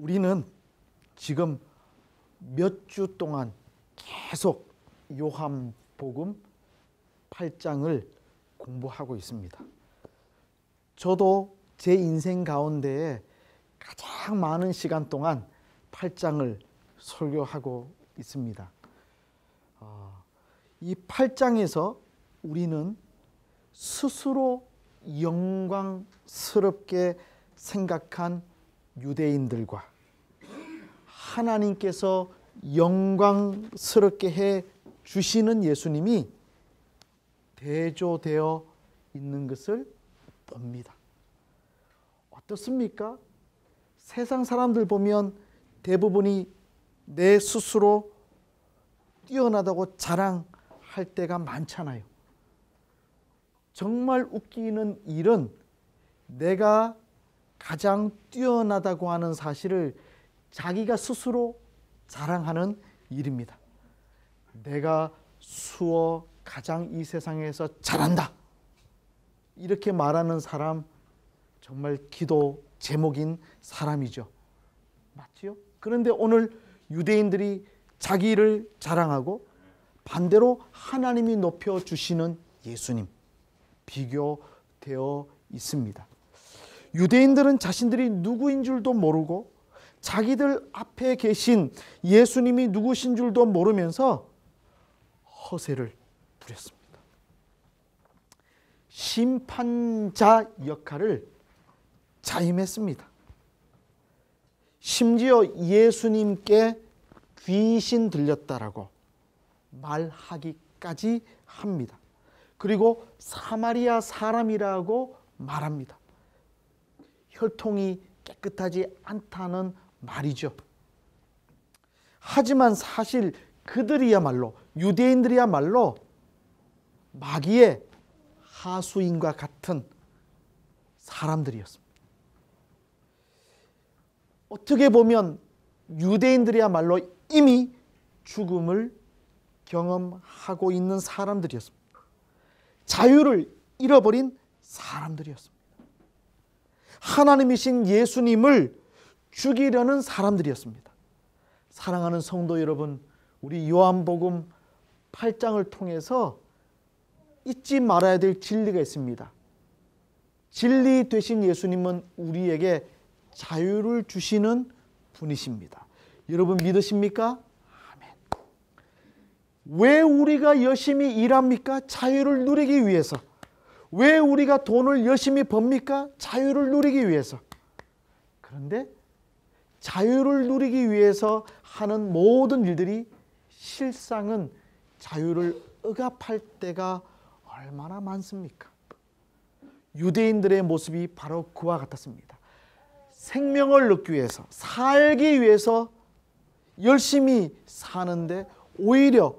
우리는 지금 몇 주 동안 계속 요한복음 8장을 공부하고 있습니다. 저도 제 인생 가운데에 가장 많은 시간 동안 8장을 설교하고 있습니다. 이 8장에서 우리는 스스로 영광스럽게 생각한 유대인들과 하나님께서 영광스럽게 해 주시는 예수님이 대조되어 있는 것을 봅니다. 어떻습니까? 세상 사람들 보면 대부분이 내 스스로 뛰어나다고 자랑할 때가 많잖아요. 정말 웃기는 일은 내가 가장 뛰어나다고 하는 사실을 자기가 스스로 자랑하는 일입니다. 내가 수어 가장 이 세상에서 잘한다, 이렇게 말하는 사람 정말 기도 제목인 사람이죠. 맞지요? 그런데 오늘 유대인들이 자기를 자랑하고 반대로 하나님이 높여주시는 예수님, 비교되어 있습니다. 유대인들은 자신들이 누구인 줄도 모르고 자기들 앞에 계신 예수님이 누구신 줄도 모르면서 허세를 부렸습니다. 심판자 역할을 자임했습니다. 심지어 예수님께 귀신 들렸다라고 말하기까지 합니다. 그리고 사마리아 사람이라고 말합니다. 혈통이 깨끗하지 않다는 말이죠. 하지만 사실 그들이야말로, 유대인들이야말로 마귀의 하수인과 같은 사람들이었습니다. 어떻게 보면 유대인들이야말로 이미 죽음을 경험하고 있는 사람들이었습니다. 자유를 잃어버린 사람들이었습니다. 하나님이신 예수님을 죽이려는 사람들이었습니다. 사랑하는 성도 여러분, 우리 요한복음 8장을 통해서 잊지 말아야 될 진리가 있습니다. 진리 되신 예수님은 우리에게 자유를 주시는 분이십니다. 여러분 믿으십니까? 아멘. 왜 우리가 열심히 일합니까? 자유를 누리기 위해서. 왜 우리가 돈을 열심히 법니까? 자유를 누리기 위해서. 그런데 자유를 누리기 위해서 하는 모든 일들이 실상은 자유를 억압할 때가 얼마나 많습니까? 유대인들의 모습이 바로 그와 같았습니다. 생명을 얻기 위해서, 살기 위해서 열심히 사는데 오히려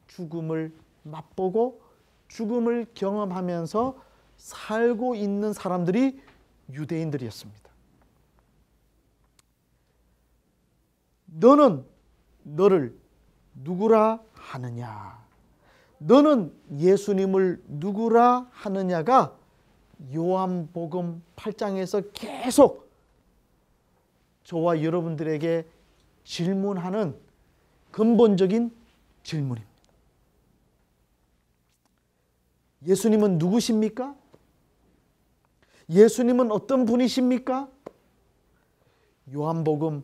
죽음을 맛보고 죽음을 경험하면서 살고 있는 사람들이 유대인들이었습니다. 너는 너를 누구라 하느냐? 너는 예수님을 누구라 하느냐가 요한복음 8장에서 계속 저와 여러분들에게 질문하는 근본적인 질문입니다. 예수님은 누구십니까? 예수님은 어떤 분이십니까? 요한복음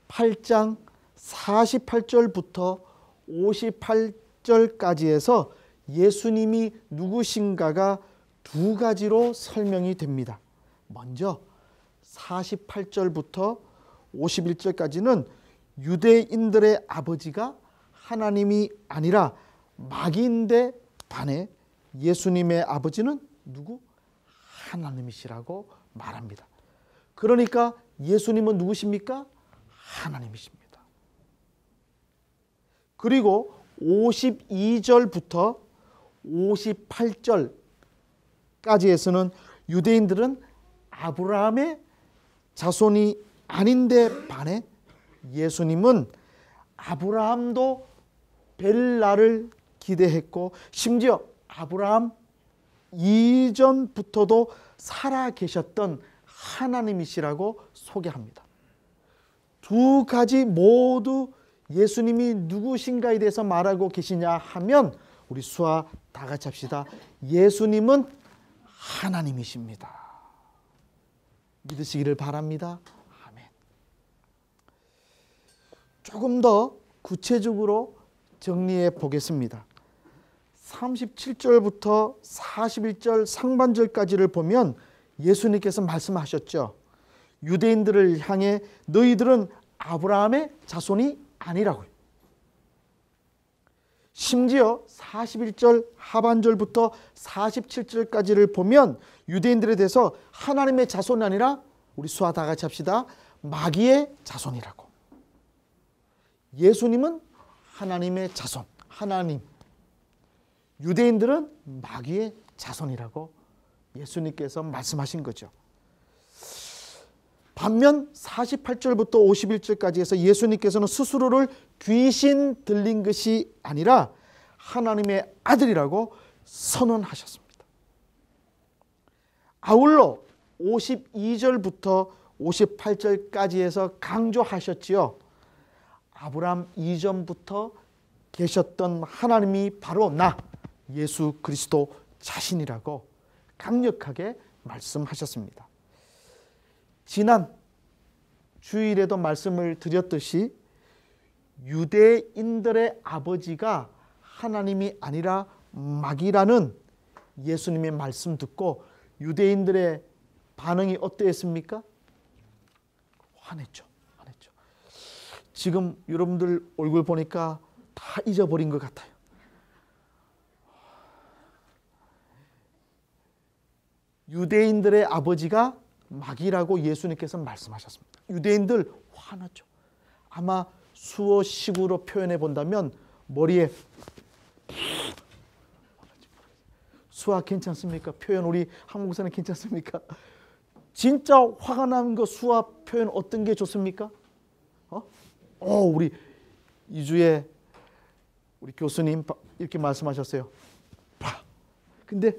8장 48절부터 58절까지에서 예수님이 누구신가가 두 가지로 설명이 됩니다. 먼저 48절부터 51절까지는 유대인들의 아버지가 하나님이 아니라 마귀인데 반해 예수님의 아버지는 누구? 하나님이시라고 말합니다. 그러니까 예수님은 누구십니까? 하나님이십니다. 그리고 52절부터 58절까지에서는 유대인들은 아브라함의 자손이 아닌데 반해 예수님은 아브라함도 뵐 날을 기대했고 심지어 아브라함 이전부터도 살아 계셨던 하나님이시라고 소개합니다. 두 가지 모두 예수님이 누구신가에 대해서 말하고 계시냐 하면 우리 수아 다 같이 합시다. 예수님은 하나님이십니다. 믿으시기를 바랍니다. 아멘. 조금 더 구체적으로 정리해 보겠습니다. 37절부터 41절 상반절까지를 보면 예수님께서 말씀하셨죠. 유대인들을 향해 너희들은 아브라함의 자손이 아니라고요. 심지어 41절 하반절부터 47절까지를 보면 유대인들에 대해서 하나님의 자손이 아니라 우리 수아 다 같이 합시다. 마귀의 자손이라고. 예수님은 하나님의 자손, 하나님. 유대인들은 마귀의 자손이라고 예수님께서 말씀하신 거죠. 반면 48절부터 51절까지 해서 예수님께서는 스스로를 귀신 들린 것이 아니라 하나님의 아들이라고 선언하셨습니다. 아울러 52절부터 58절까지 해서 강조하셨지요. 아브라함 이전부터 계셨던 하나님이 바로 나 예수 그리스도 자신이라고 강력하게 말씀하셨습니다. 지난 주일에도 말씀을 드렸듯이 유대인들의 아버지가 하나님이 아니라 마귀라는 예수님의 말씀 듣고 유대인들의 반응이 어떠했습니까? 화냈죠. 지금 여러분들 얼굴 보니까 다 잊어버린 것 같아요. 유대인들의 아버지가 마귀라고 예수님께서 말씀하셨습니다. 유대인들 화났죠. 아마 수어식으로 표현해 본다면 머리에 수아 괜찮습니까? 표현 우리 한국사는 괜찮습니까? 진짜 화가 나는 거 수아 표현 어떤 게 좋습니까? 우리 2주에 우리 교수님 이렇게 말씀하셨어요. 근데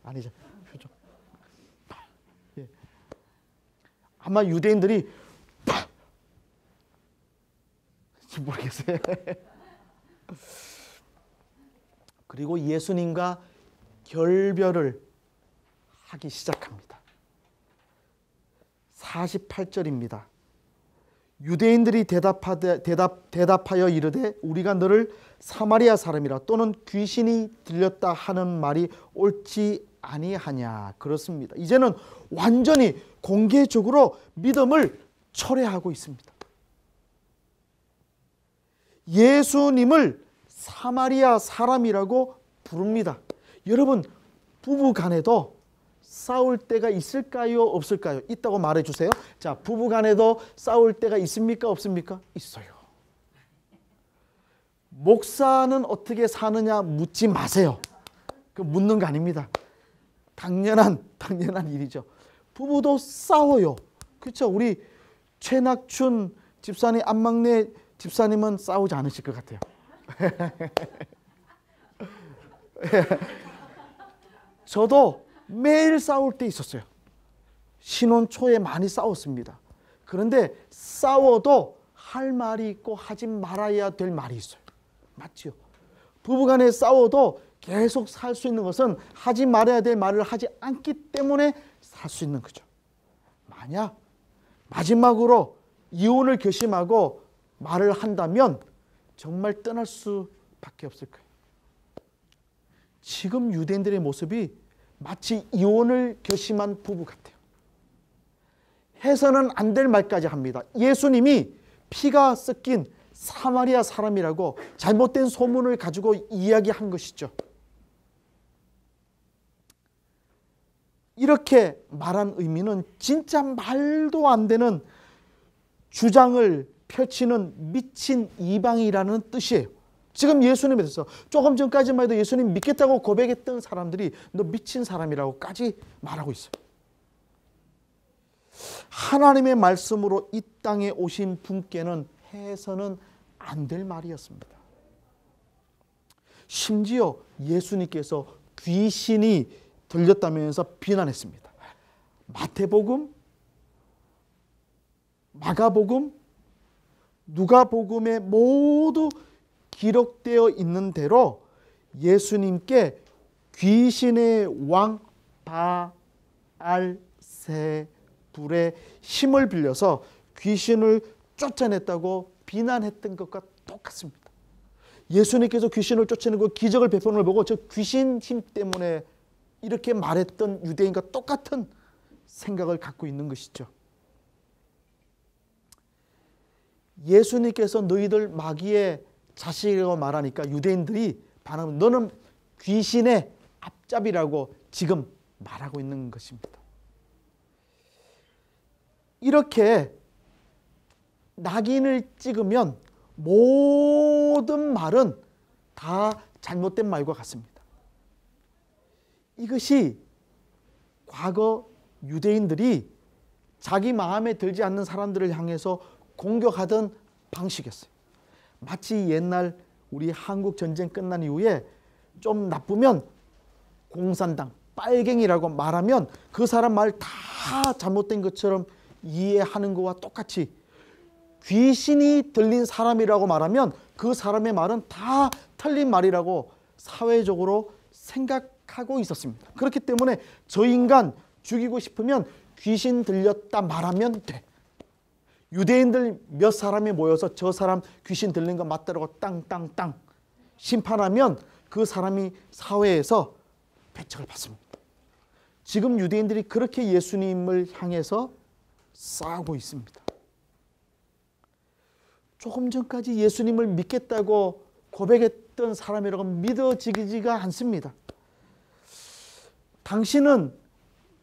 아니죠. 표정. 예. 아마 유대인들이 모르겠어요. 그리고 예수님과 결별을 하기 시작합니다. 48절입니다. 유대인들이 대답하여 이르되 우리가 너를 사마리아 사람이라 또는 귀신이 들렸다 하는 말이 옳지 아니하냐. 그렇습니다. 이제는 완전히 공개적으로 믿음을 철회하고 있습니다. 예수님을 사마리아 사람이라고 부릅니다. 여러분 부부 간에도 싸울 때가 있을까요? 없을까요? 있다고 말해주세요. 자, 부부 간에도 싸울 때가 있습니까? 없습니까? 있어요. 목사는 어떻게 사느냐 묻지 마세요. 그 묻는 거 아닙니다. 당연한 일이죠. 부부도 싸워요. 그렇죠? 우리 최낙춘 집사님, 안막내 집사님은 싸우지 않으실 것 같아요. 저도 매일 싸울 때 있었어요. 신혼 초에 많이 싸웠습니다. 그런데 싸워도 할 말이 있고 하지 말아야 될 말이 있어요. 맞지요? 부부간에 싸워도 계속 살 수 있는 것은 하지 말아야 될 말을 하지 않기 때문에 살 수 있는 거죠. 만약 마지막으로 이혼을 결심하고 말을 한다면 정말 떠날 수밖에 없을 거예요. 지금 유대인들의 모습이 마치 이혼을 결심한 부부 같아요. 해서는 안 될 말까지 합니다. 예수님이 피가 섞인 사마리아 사람이라고 잘못된 소문을 가지고 이야기한 것이죠. 이렇게 말한 의미는 진짜 말도 안 되는 주장을 펼치는 미친 이방이라는 뜻이에요. 지금 예수님에 대해서 조금 전까지만 해도 예수님 믿겠다고 고백했던 사람들이 너 미친 사람이라고까지 말하고 있어요. 하나님의 말씀으로 이 땅에 오신 분께는 해서는 안 될 말이었습니다. 심지어 예수님께서 귀신이 들렸다면서 비난했습니다. 마태복음, 마가복음, 누가복음에 모두 기록되어 있는 대로 예수님께 귀신의 왕 바알세불의 힘을 빌려서 귀신을 쫓아냈다고 비난했던 것과 똑같습니다. 예수님께서 귀신을 쫓아내고 기적을 베푸는 걸 보고 저 귀신 힘 때문에 이렇게 말했던 유대인과 똑같은 생각을 갖고 있는 것이죠. 예수님께서 너희들 마귀의 자식이라고 말하니까 유대인들이 반하면 너는 귀신의 앞잡이라고 지금 말하고 있는 것입니다. 이렇게 낙인을 찍으면 모든 말은 다 잘못된 말과 같습니다. 이것이 과거 유대인들이 자기 마음에 들지 않는 사람들을 향해서 공격하던 방식이었어요. 마치 옛날 우리 한국 전쟁 끝난 이후에 좀 나쁘면 공산당, 빨갱이라고 말하면 그 사람 말 다 잘못된 것처럼 이해하는 것과 똑같이 귀신이 들린 사람이라고 말하면 그 사람의 말은 다 틀린 말이라고 사회적으로 생각하고 있었습니다. 그렇기 때문에 저 인간 죽이고 싶으면 귀신 들렸다 말하면 돼. 유대인들 몇 사람이 모여서 저 사람 귀신 들린 거 맞다라고 땅땅땅 심판하면 그 사람이 사회에서 배척을 받습니다. 지금 유대인들이 그렇게 예수님을 향해서 싸우고 있습니다. 조금 전까지 예수님을 믿겠다고 고백했던 사람이라고 믿어지지가 않습니다. 당신은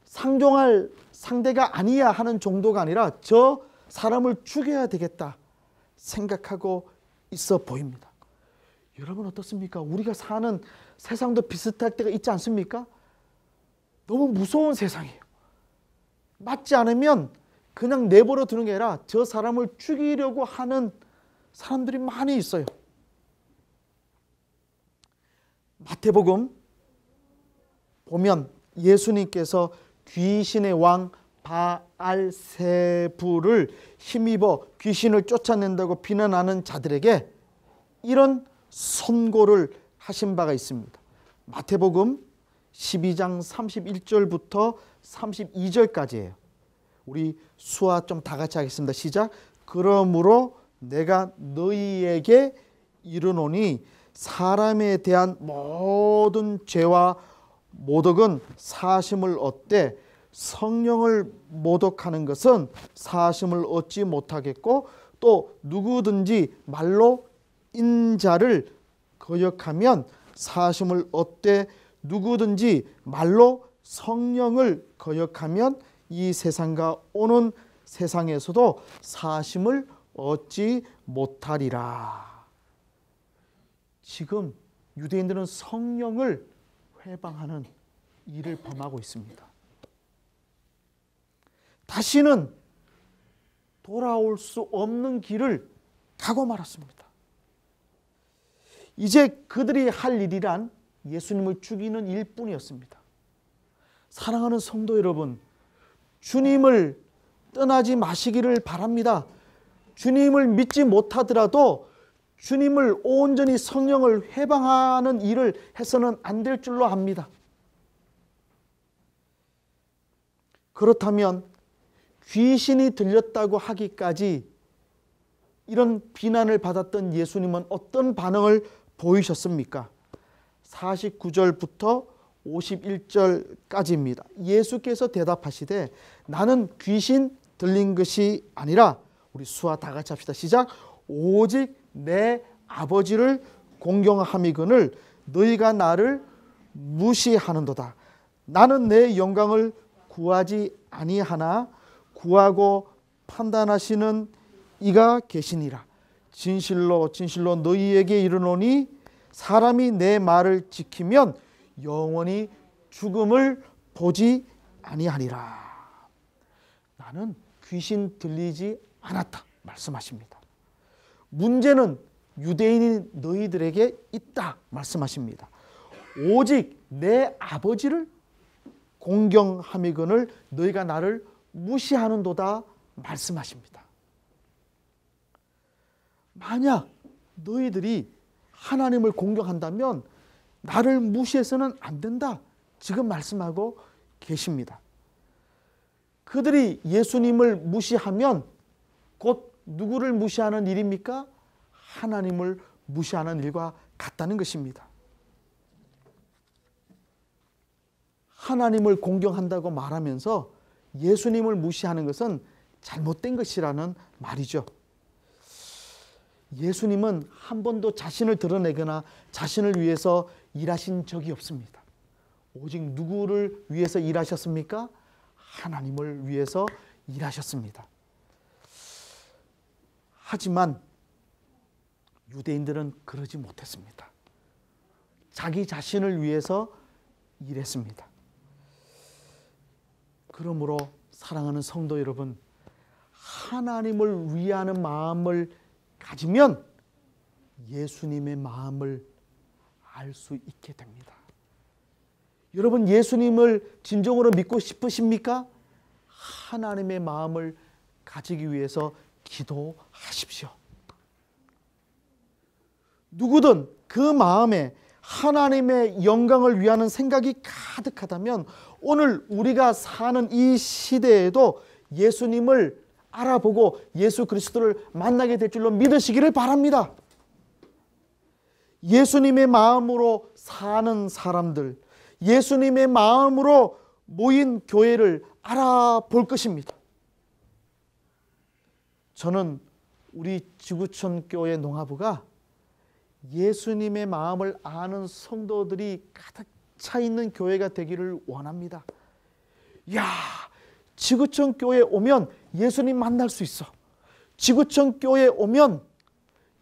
상종할 상대가 아니야 하는 정도가 아니라 저 사람을 죽여야 되겠다 생각하고 있어 보입니다. 여러분 어떻습니까? 우리가 사는 세상도 비슷할 때가 있지 않습니까? 너무 무서운 세상이에요. 맞지 않으면 그냥 내버려 두는 게 아니라 저 사람을 죽이려고 하는 사람들이 많이 있어요. 마태복음 보면 예수님께서 귀신의 왕 바알세불을 힘입어 귀신을 쫓아낸다고 비난하는 자들에게 이런 선고를 하신 바가 있습니다. 마태복음 12장 31절부터 32절까지예요. 우리 수화 좀 다 같이 하겠습니다. 시작. 그러므로 내가 너희에게 이르노니 사람에 대한 모든 죄와 모독은 사심을 얻되 성령을 모독하는 것은 사심을 얻지 못하겠고 또 누구든지 말로 인자를 거역하면 사심을 얻되 누구든지 말로 성령을 거역하면 이 세상과 오는 세상에서도 사심을 얻지 못하리라. 지금 유대인들은 성령을 회방하는 일을 범하고 있습니다. 다시는 돌아올 수 없는 길을 가고 말았습니다. 이제 그들이 할 일이란 예수님을 죽이는 일뿐이었습니다. 사랑하는 성도 여러분, 주님을 떠나지 마시기를 바랍니다. 주님을 믿지 못하더라도 주님을 온전히 성령을 회방하는 일을 해서는 안 될 줄로 압니다. 그렇다면 귀신이 들렸다고 하기까지 이런 비난을 받았던 예수님은 어떤 반응을 보이셨습니까? 49절부터 51절까지입니다. 예수께서 대답하시되 나는 귀신 들린 것이 아니라, 우리 수화 다 같이 합시다. 시작. 오직 내 아버지를 공경함이거늘 너희가 나를 무시하는도다. 나는 내 영광을 구하지 아니하나 구하고 판단하시는 이가 계시니라. 진실로 진실로 너희에게 이르노니 사람이 내 말을 지키면 영원히 죽음을 보지 아니하리라. 나는 귀신 들리지 않았다 말씀하십니다. 문제는 유대인인 너희들에게 있다 말씀하십니다. 오직 내 아버지를 공경함이거늘 너희가 나를 무시하는도다 말씀하십니다. 만약 너희들이 하나님을 공경한다면 나를 무시해서는 안 된다. 지금 말씀하고 계십니다. 그들이 예수님을 무시하면 곧 누구를 무시하는 일입니까? 하나님을 무시하는 일과 같다는 것입니다. 하나님을 공경한다고 말하면서 예수님을 무시하는 것은 잘못된 것이라는 말이죠. 예수님은 한 번도 자신을 드러내거나 자신을 위해서 일하신 적이 없습니다. 오직 누구를 위해서 일하셨습니까? 하나님을 위해서 일하셨습니다. 하지만 유대인들은 그러지 못했습니다. 자기 자신을 위해서 일했습니다. 그러므로 사랑하는 성도 여러분, 하나님을 위하는 마음을 가지면 예수님의 마음을 알 수 있게 됩니다. 여러분, 예수님을 진정으로 믿고 싶으십니까? 하나님의 마음을 가지기 위해서 기도하십시오. 누구든 그 마음에 하나님의 영광을 위하는 생각이 가득하다면 오늘 우리가 사는 이 시대에도 예수님을 알아보고 예수 그리스도를 만나게 될 줄로 믿으시기를 바랍니다. 예수님의 마음으로 사는 사람들, 예수님의 마음으로 모인 교회를 알아볼 것입니다. 저는 우리 지구촌 교회 농화부가 예수님의 마음을 아는 성도들이 가득 차 있는 교회가 되기를 원합니다. 야, 지구촌 교회에 오면 예수님 만날 수 있어. 지구촌 교회에 오면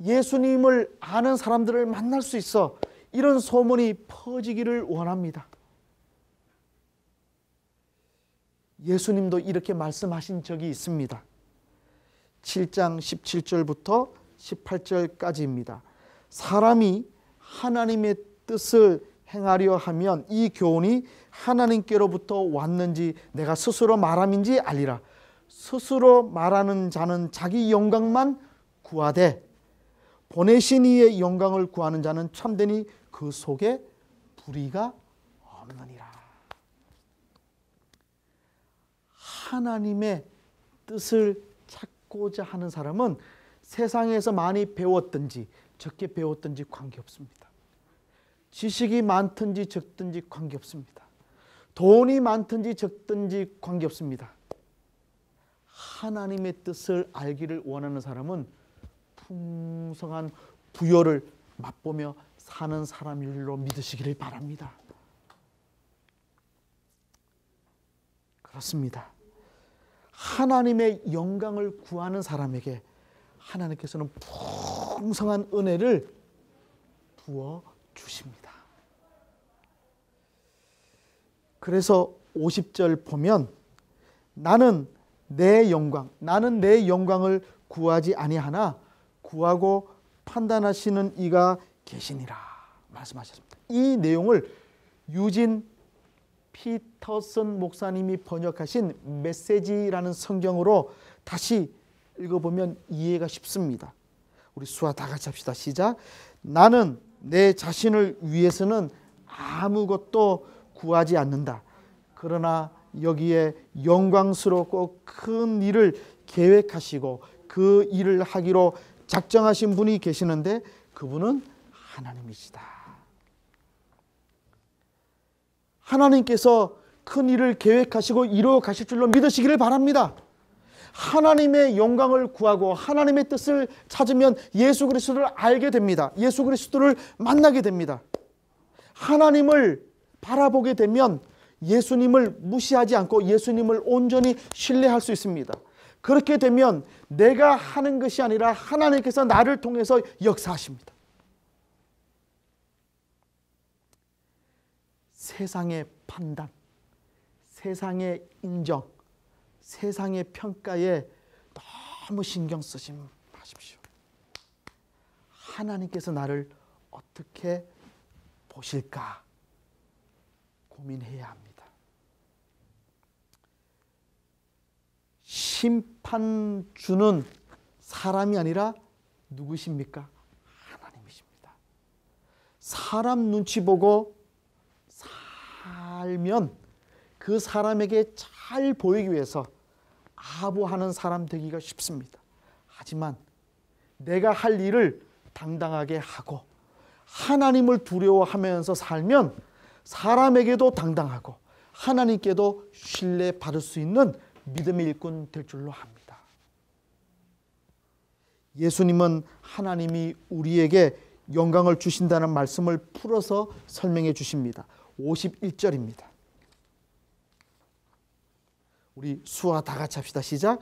예수님을 아는 사람들을 만날 수 있어. 이런 소문이 퍼지기를 원합니다. 예수님도 이렇게 말씀하신 적이 있습니다. 7장 17절부터 18절까지입니다. 사람이 하나님의 뜻을 행하려 하면 이 교훈이 하나님께로부터 왔는지 내가 스스로 말함인지 알리라. 스스로 말하는 자는 자기 영광만 구하되 보내신 이의 영광을 구하는 자는 참되니 그 속에 불의가 없느니라. 하나님의 뜻을 찾고자 하는 사람은 세상에서 많이 배웠든지 적게 배웠든지 관계없습니다. 지식이 많든지 적든지 관계없습니다. 돈이 많든지 적든지 관계없습니다. 하나님의 뜻을 알기를 원하는 사람은 풍성한 부여를 맛보며 사는 사람일로 믿으시기를 바랍니다. 그렇습니다. 하나님의 영광을 구하는 사람에게 하나님께서는 풍성한 은혜를 부어 주십니다. 그래서 50절 보면 나는 내 영광을 구하지 아니하나 구하고 판단하시는 이가 계시니라 말씀하셨습니다. 이 내용을 유진 피터슨 목사님이 번역하신 메시지라는 성경으로 다시 읽어보면 이해가 쉽습니다. 우리 수화 다 같이 합시다. 시작. 나는 내 자신을 위해서는 아무것도 구하지 않는다. 그러나 여기에 영광스럽고 큰 일을 계획하시고 그 일을 하기로 작정하신 분이 계시는데 그분은 하나님이시다. 하나님께서 큰 일을 계획하시고 이루어 가실 줄로 믿으시기를 바랍니다. 하나님의 영광을 구하고 하나님의 뜻을 찾으면 예수 그리스도를 알게 됩니다. 예수 그리스도를 만나게 됩니다. 하나님을 바라보게 되면 예수님을 무시하지 않고 예수님을 온전히 신뢰할 수 있습니다. 그렇게 되면 내가 하는 것이 아니라 하나님께서 나를 통해서 역사하십니다. 세상의 판단, 세상의 인정, 세상의 평가에 너무 신경 쓰지 마십시오. 하나님께서 나를 어떻게 보실까 고민해야 합니다. 심판 주는 사람이 아니라 누구십니까? 하나님이십니다. 사람 눈치 보고 살면 그 사람에게 잘 보이기 위해서 아부하는 사람 되기가 쉽습니다. 하지만 내가 할 일을 당당하게 하고 하나님을 두려워하면서 살면 사람에게도 당당하고 하나님께도 신뢰받을 수 있는 믿음의 일꾼 될 줄로 합니다. 예수님은 하나님이 우리에게 영광을 주신다는 말씀을 풀어서 설명해 주십니다. 51절입니다. 우리 수화 다 같이 합시다. 시작.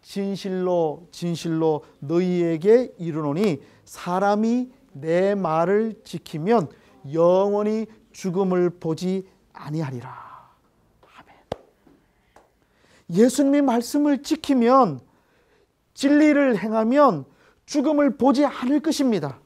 진실로 진실로 너희에게 이르노니 사람이 내 말을 지키면 영원히 죽음을 보지 아니하리라. 아멘. 예수님의 말씀을 지키면, 진리를 행하면 죽음을 보지 않을 것입니다.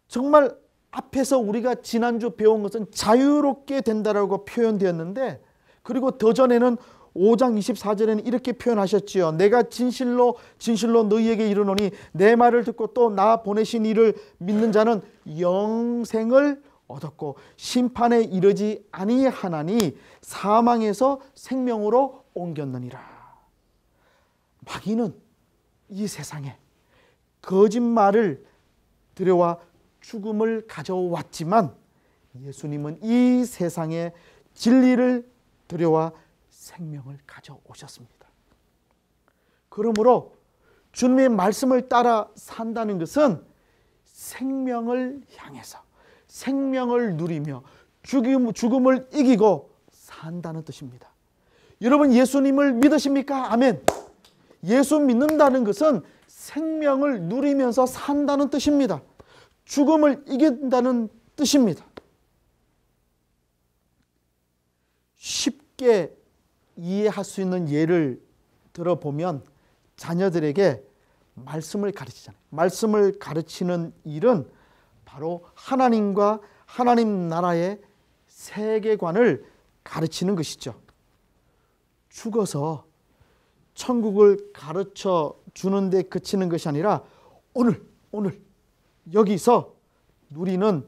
정말 앞에서 우리가 지난주 배운 것은 자유롭게 된다라고 표현되었는데, 그리고 더 전에는 5장 24절에는 이렇게 표현하셨지요. 내가 진실로 진실로 너희에게 이르노니 내 말을 듣고 또 나 보내신 이를 믿는 자는 영생을 얻었고 심판에 이르지 아니하나니 사망에서 생명으로 옮겼느니라. 마귀는 이 세상에 거짓말을 들여와 죽음을 가져왔지만 예수님은 이 세상에 진리를 들여와 생명을 가져오셨습니다. 그러므로 주님의 말씀을 따라 산다는 것은 생명을 향해서 생명을 누리며 죽음을 이기고 산다는 뜻입니다. 여러분 예수님을 믿으십니까? 아멘. 예수 믿는다는 것은 생명을 누리면서 산다는 뜻입니다. 죽음을 이긴다는 뜻입니다. 쉽게 이해할 수 있는 예를 들어보면 자녀들에게 말씀을 가르치잖아요. 말씀을 가르치는 일은 바로 하나님과 하나님 나라의 세계관을 가르치는 것이죠. 죽어서 천국을 가르쳐 주는 데 그치는 것이 아니라 오늘 여기서 누리는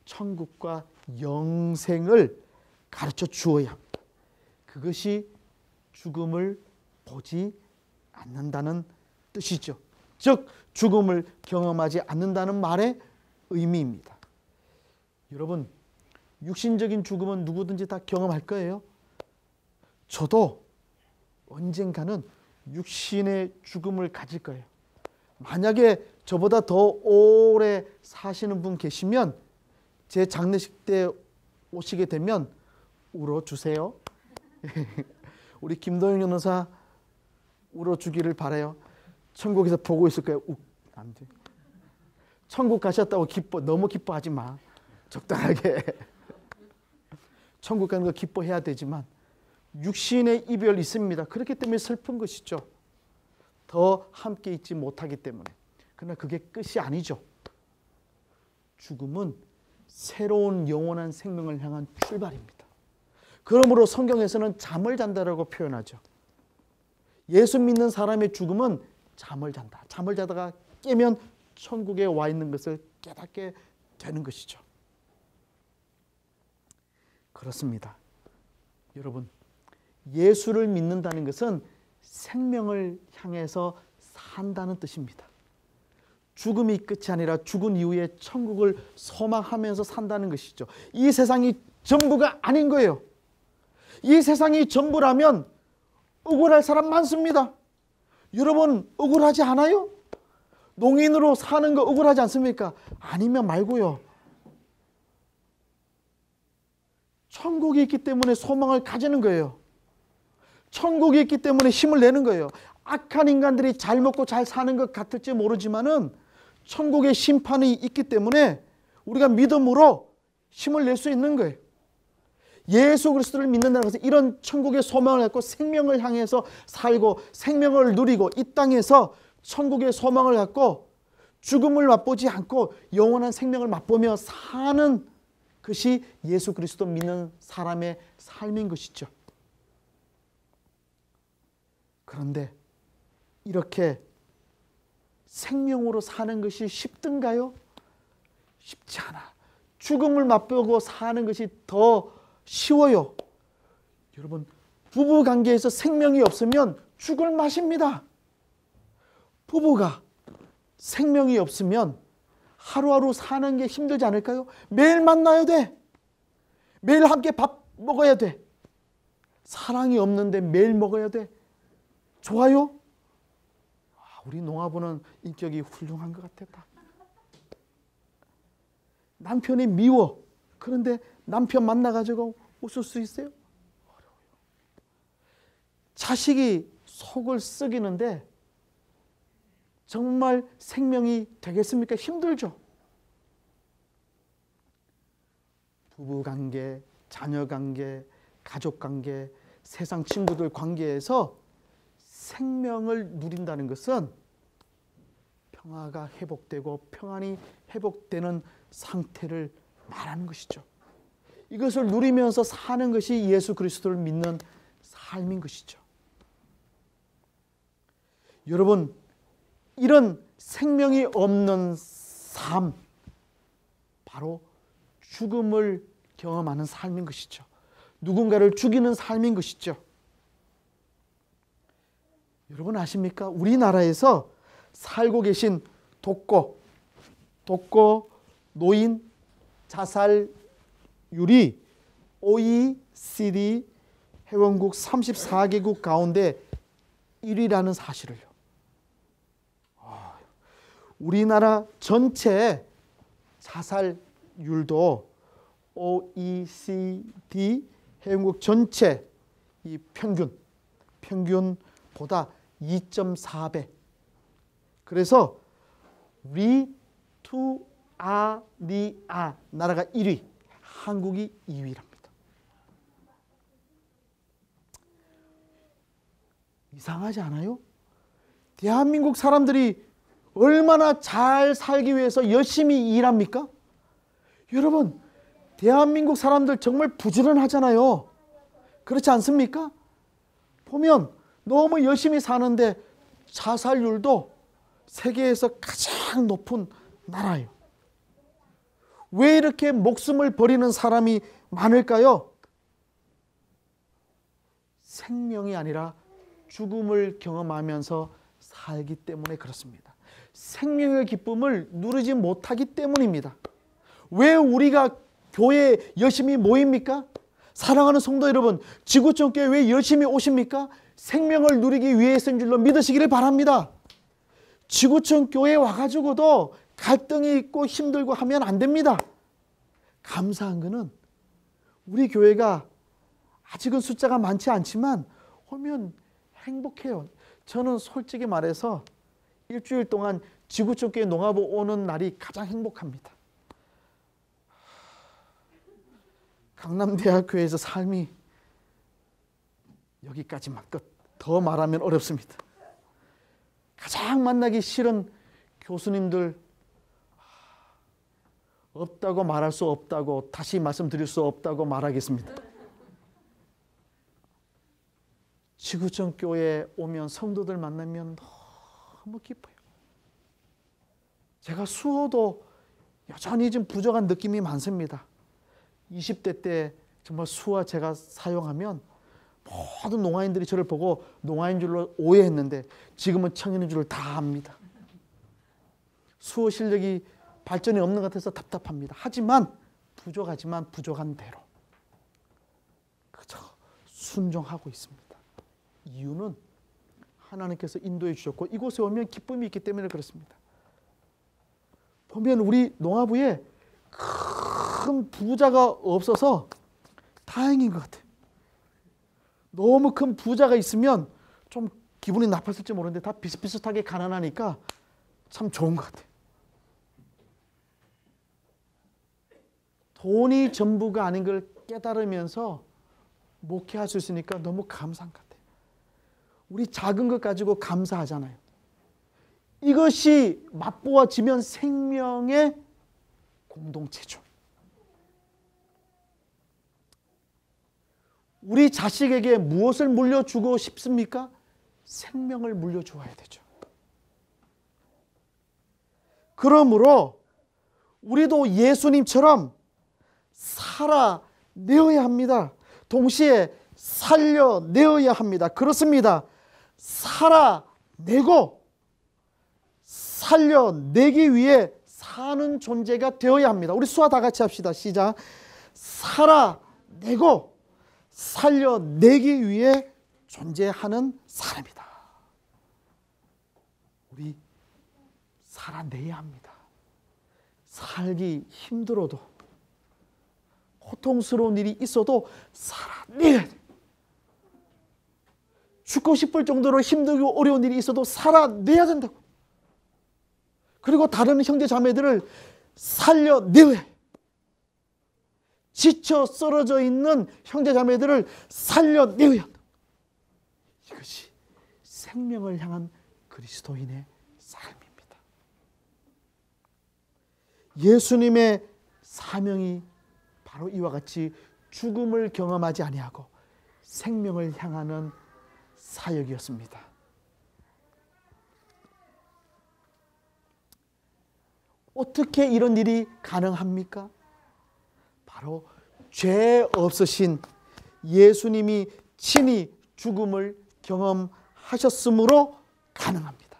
천국과 영생을 가르쳐 주어야 합니다. 그것이 죽음을 보지 않는다는 뜻이죠. 즉 죽음을 경험하지 않는다는 말의 의미입니다. 여러분 육신적인 죽음은 누구든지 다 경험할 거예요. 저도 언젠가는 육신의 죽음을 가질 거예요. 만약에 저보다 더 오래 사시는 분 계시면 제 장례식 때 오시게 되면 울어주세요. 우리 김도영 변호사 울어주기를 바라요. 천국에서 보고 있을 거예요. 안 돼. 천국 가셨다고 너무 기뻐하지 마. 적당하게. 천국 가는 거 기뻐해야 되지만 육신의 이별이 있습니다. 그렇기 때문에 슬픈 것이죠. 더 함께 있지 못하기 때문에. 그러나 그게 끝이 아니죠. 죽음은 새로운 영원한 생명을 향한 출발입니다. 그러므로 성경에서는 잠을 잔다라고 표현하죠. 예수 믿는 사람의 죽음은 잠을 잔다. 잠을 자다가 깨면 천국에 와 있는 것을 깨닫게 되는 것이죠. 그렇습니다. 여러분, 예수를 믿는다는 것은 생명을 향해서 산다는 뜻입니다. 죽음이 끝이 아니라 죽은 이후에 천국을 소망하면서 산다는 것이죠. 이 세상이 전부가 아닌 거예요. 이 세상이 전부라면 억울할 사람 많습니다. 여러분 억울하지 않아요? 농인으로 사는 거 억울하지 않습니까? 아니면 말고요. 천국이 있기 때문에 소망을 가지는 거예요. 천국이 있기 때문에 힘을 내는 거예요. 악한 인간들이 잘 먹고 잘 사는 것 같을지 모르지만은 천국의 심판이 있기 때문에 우리가 믿음으로 힘을 낼 수 있는 거예요. 예수 그리스도를 믿는다는 것은 이런 천국의 소망을 갖고 생명을 향해서 살고 생명을 누리고 이 땅에서 천국의 소망을 갖고 죽음을 맛보지 않고 영원한 생명을 맛보며 사는 것이 예수 그리스도 믿는 사람의 삶인 것이죠. 그런데 이렇게 생명으로 사는 것이 쉽든가요? 쉽지 않아. 죽음을 맛보고 사는 것이 더 쉬워요. 여러분, 부부 관계에서 생명이 없으면 죽을 맛입니다. 부부가 생명이 없으면 하루하루 사는 게 힘들지 않을까요? 매일 만나야 돼. 매일 함께 밥 먹어야 돼. 사랑이 없는데 매일 먹어야 돼. 좋아요? 우리 농아부는 인격이 훌륭한 것 같았다. 남편이 미워. 그런데 남편 만나가지고 웃을 수 있어요? 어려워요. 자식이 속을 썩이는데 정말 생명이 되겠습니까? 힘들죠. 부부관계, 자녀관계, 가족관계, 세상 친구들 관계에서 생명을 누린다는 것은 평화가 회복되고 평안이 회복되는 상태를 말하는 것이죠. 이것을 누리면서 사는 것이 예수 그리스도를 믿는 삶인 것이죠. 여러분, 이런 생명이 없는 삶, 바로 죽음을 경험하는 삶인 것이죠. 누군가를 죽이는 삶인 것이죠. 여러분 아십니까? 우리나라에서 살고 계신 독거, 노인 자살률이 OECD 회원국 34개국 가운데 1위라는 사실을요. 우리나라 전체 자살률도 OECD 회원국 전체 이 평균보다 2.4배. 그래서 리투아니아 나라가 1위, 한국이 2위랍니다. 이상하지 않아요? 대한민국 사람들이 얼마나 잘 살기 위해서 열심히 일합니까? 여러분, 대한민국 사람들 정말 부지런하잖아요. 그렇지 않습니까? 보면 너무 열심히 사는데 자살률도 세계에서 가장 높은 나라예요. 왜 이렇게 목숨을 버리는 사람이 많을까요? 생명이 아니라 죽음을 경험하면서 살기 때문에 그렇습니다. 생명의 기쁨을 누리지 못하기 때문입니다. 왜 우리가 교회에 열심히 모입니까? 사랑하는 성도 여러분, 지구촌 교회 왜 열심히 오십니까? 생명을 누리기 위해서인 줄로 믿으시기를 바랍니다. 지구촌 교회에 와가지고도 갈등이 있고 힘들고 하면 안 됩니다. 감사한 것은 우리 교회가 아직은 숫자가 많지 않지만 오면 행복해요. 저는 솔직히 말해서 일주일 동안 지구촌 교회 농아부 오는 날이 가장 행복합니다. 강남대학교에서 삶이 여기까지만 끝. 더 말하면 어렵습니다. 가장 만나기 싫은 교수님들 없다고 말할 수 없다고, 다시 말씀드릴 수 없다고 말하겠습니다. 지구촌 교회에 오면 성도들 만나면 너무 기뻐요. 제가 수어도 여전히 좀 부족한 느낌이 많습니다. 20대 때 정말 수어 제가 사용하면 모든 농아인들이 저를 보고 농아인 줄로 오해했는데 지금은 청년인 줄을 다 압니다. 수어 실력이 발전이 없는 것 같아서 답답합니다. 하지만 부족하지만 부족한 대로 그저 순종하고 있습니다. 이유는 하나님께서 인도해 주셨고 이곳에 오면 기쁨이 있기 때문에 그렇습니다. 보면 우리 농아부에 큰 부자가 없어서 다행인 것 같아요. 너무 큰 부자가 있으면 좀 기분이 나빴을지 모르는데 다 비슷비슷하게 가난하니까 참 좋은 것 같아요. 돈이 전부가 아닌 걸 깨달으면서 목회할 수 있으니까 너무 감사한 것 같아요. 우리 작은 것 가지고 감사하잖아요. 이것이 맛보아지면 생명의 공동체죠. 우리 자식에게 무엇을 물려주고 싶습니까? 생명을 물려주어야 되죠. 그러므로 우리도 예수님처럼 살아내어야 합니다. 동시에 살려내어야 합니다. 그렇습니다. 살아내고 살려내기 위해 사는 존재가 되어야 합니다. 우리 수화 다 같이 합시다. 시작. 살아내고 살려내기 위해 존재하는 사람이다. 우리 살아내야 합니다. 살기 힘들어도 고통스러운 일이 있어도 살아내야 돼. 죽고 싶을 정도로 힘들고 어려운 일이 있어도 살아내야 된다고. 그리고 다른 형제 자매들을 살려내야 해. 지쳐 쓰러져 있는 형제 자매들을 살려내야 한다. 이것이 생명을 향한 그리스도인의 삶입니다. 예수님의 사명이 바로 이와 같이 죽음을 경험하지 아니하고 생명을 향하는 사역이었습니다. 어떻게 이런 일이 가능합니까? 바로 죄 없으신 예수님이 친히 죽음을 경험하셨으므로 가능합니다.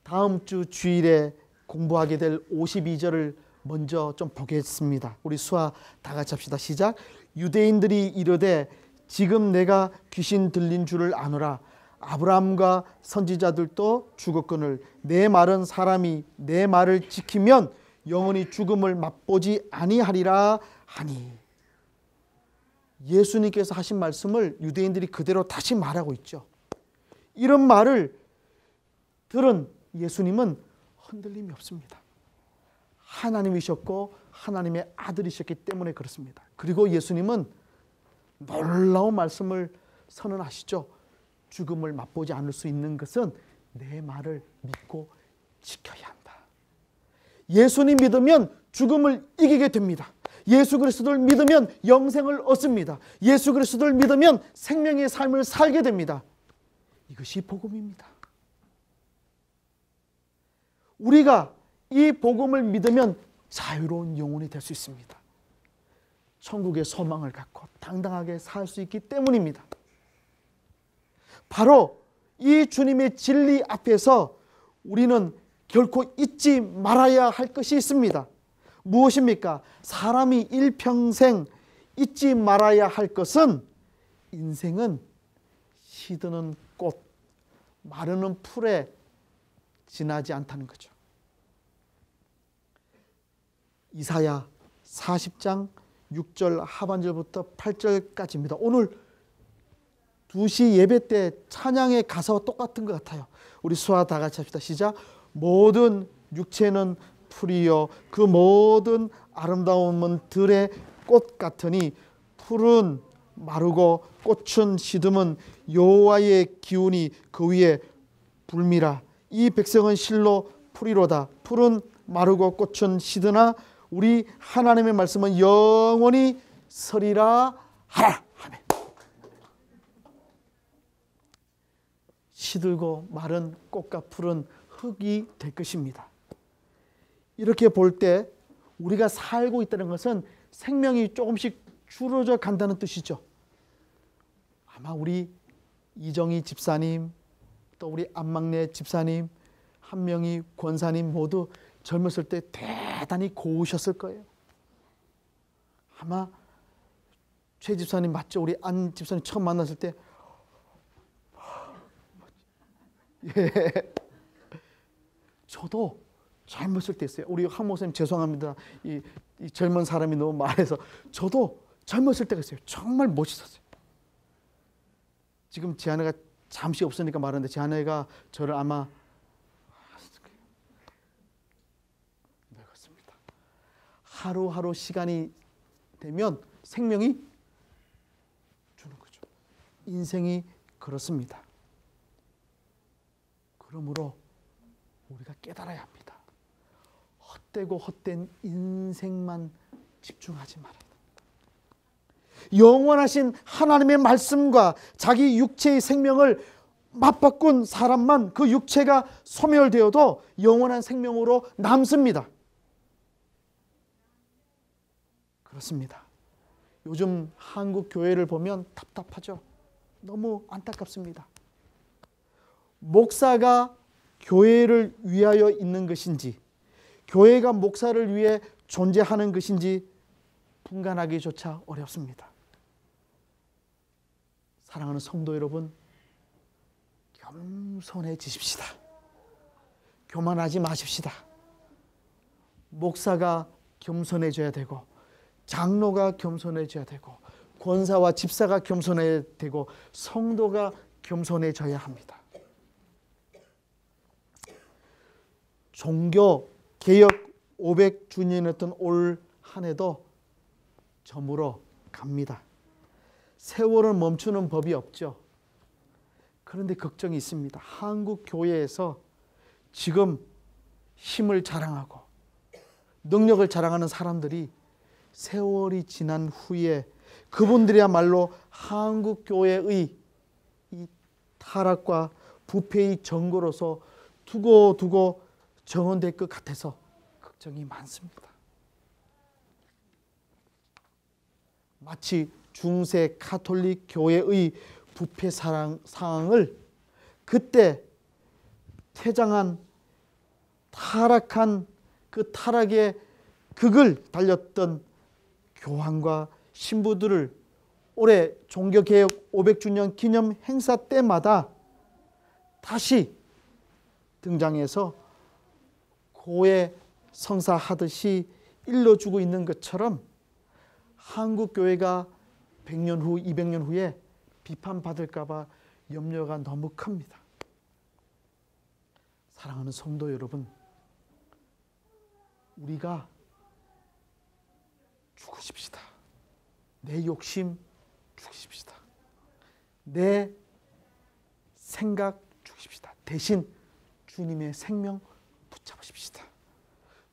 다음 주 주일에 공부하게 될 52절을 먼저 좀 보겠습니다. 우리 수화 다 같이 합시다. 시작. 유대인들이 이르되 지금 내가 귀신 들린 줄을 아노라. 아브라함과 선지자들도 죽었거늘 내 말은 사람이 내 말을 지키면 영원히 죽음을 맛보지 아니하리라 하니. 예수님께서 하신 말씀을 유대인들이 그대로 다시 말하고 있죠. 이런 말을 들은 예수님은 흔들림이 없습니다. 하나님이셨고 하나님의 아들이셨기 때문에 그렇습니다. 그리고 예수님은 놀라운 말씀을 선언하시죠. 죽음을 맛보지 않을 수 있는 것은 내 말을 믿고 지켜야 한다. 예수님 믿으면 죽음을 이기게 됩니다. 예수 그리스도를 믿으면 영생을 얻습니다. 예수 그리스도를 믿으면 생명의 삶을 살게 됩니다. 이것이 복음입니다. 우리가 이 복음을 믿으면 자유로운 영혼이 될 수 있습니다. 천국의 소망을 갖고 당당하게 살 수 있기 때문입니다. 바로 이 주님의 진리 앞에서 우리는 결코 잊지 말아야 할 것이 있습니다. 무엇입니까? 사람이 일평생 잊지 말아야 할 것은 인생은 시드는 꽃, 마르는 풀에 지나지 않다는 거죠. 이사야 40장 6절 하반절부터 8절까지입니다. 오늘 2시 예배 때 찬양의 가사와 똑같은 것 같아요. 우리 수화 다 같이 합시다. 시작. 모든 육체는 풀이요 그 모든 아름다움은 들의 꽃 같으니 풀은 마르고 꽃은 시듬은 여호와의 기운이 그 위에 불미라. 이 백성은 실로 풀이로다. 풀은 마르고 꽃은 시드나 우리 하나님의 말씀은 영원히 서리라 하라. 아멘. 시들고 마른 꽃과 풀은 흙이 될 것입니다. 이렇게 볼 때 우리가 살고 있다는 것은 생명이 조금씩 줄어져 간다는 뜻이죠. 아마 우리 이정희 집사님, 또 우리 안막내 집사님, 한명희 권사님 모두 젊었을 때 대단히 고우셨을 거예요. 아마 최 집사님 맞죠? 우리 안 집사님 처음 만났을 때 예. 저도 젊었을 때 있어요. 우리 한 목사님 죄송합니다. 이 젊은 사람이 너무 말해서 저도 젊었을 때가 있어요. 정말 멋있었어요. 지금 제 아내가 잠시 없으니까 말하는데 제 아내가 저를 아마 늙었습니다. 하루하루 시간이 되면 생명이 주는 거죠. 인생이 그렇습니다. 그러므로 우리가 깨달아야 합니다. 헛되고 헛된 인생만 집중하지 말아야 합니다. 영원하신 하나님의 말씀과 자기 육체의 생명을 맞바꾼 사람만 그 육체가 소멸되어도 영원한 생명으로 남습니다. 그렇습니다. 요즘 한국 교회를 보면 답답하죠. 너무 안타깝습니다. 목사가 교회를 위하여 있는 것인지, 교회가 목사를 위해 존재하는 것인지 분간하기조차 어렵습니다. 사랑하는 성도 여러분, 겸손해지십시다. 교만하지 마십시다. 목사가 겸손해져야 되고, 장로가 겸손해져야 되고, 권사와 집사가 겸손해야 되고, 성도가 겸손해져야 합니다. 종교 개혁 500주년이었던 올 한 해도 저물어 갑니다. 세월은 멈추는 법이 없죠. 그런데 걱정이 있습니다. 한국 교회에서 지금 힘을 자랑하고 능력을 자랑하는 사람들이 세월이 지난 후에 그분들이야말로 한국 교회의 이 타락과 부패의 전거로서 두고두고 정언될 것 같아서 걱정이 많습니다. 마치 중세 가톨릭 교회의 부패 상황을 그때 퇴장한 타락한 그 타락의 극을 달렸던 교황과 신부들을 올해 종교개혁 500주년 기념 행사 때마다 다시 등장해서 고해 성사하듯이 일러주고 있는 것처럼 한국 교회가 100년 후, 200년 후에 비판받을까 봐 염려가 너무 큽니다. 사랑하는 성도 여러분, 우리가 죽으십시다. 내 욕심 죽이십시다. 내 생각 죽이십시다. 대신 주님의 생명 붙잡으십시다.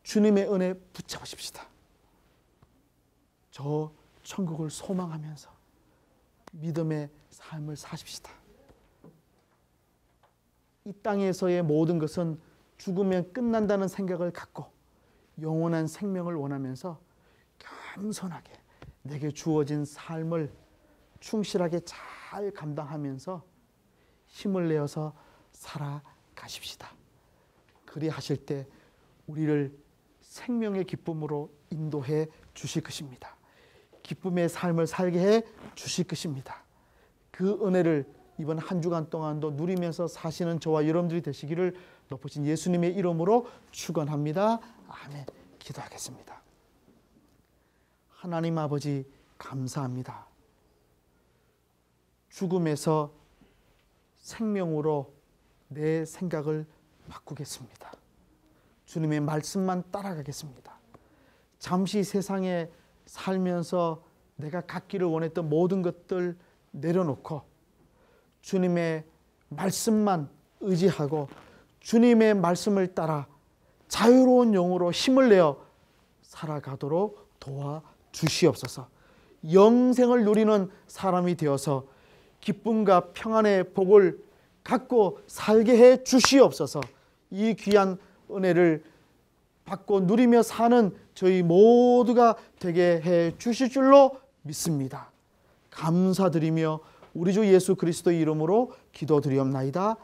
주님의 은혜 붙잡으십시다. 저 천국을 소망하면서 믿음의 삶을 사십시다. 이 땅에서의 모든 것은 죽으면 끝난다는 생각을 갖고 영원한 생명을 원하면서 겸손하게 내게 주어진 삶을 충실하게 잘 감당하면서 힘을 내어서 살아가십시다. 그리하실 때 우리를 생명의 기쁨으로 인도해 주실 것입니다. 기쁨의 삶을 살게 해 주실 것입니다. 그 은혜를 이번 한 주간 동안도 누리면서 사시는 저와 여러분들이 되시기를 높으신 예수님의 이름으로 축원합니다. 아멘. 기도하겠습니다. 하나님 아버지 감사합니다. 죽음에서 생명으로 내 생각을 바꾸겠습니다. 주님의 말씀만 따라가겠습니다. 잠시 세상에 살면서 내가 갖기를 원했던 모든 것들 내려놓고 주님의 말씀만 의지하고 주님의 말씀을 따라 자유로운 영으로 힘을 내어 살아가도록 도와주시옵소서. 영생을 누리는 사람이 되어서 기쁨과 평안의 복을 갖고 살게 해 주시옵소서. 이 귀한 은혜를 받고 누리며 사는 저희 모두가 되게 해 주실 줄로 믿습니다. 감사드리며 우리 주 예수 그리스도의 이름으로 기도드리옵나이다.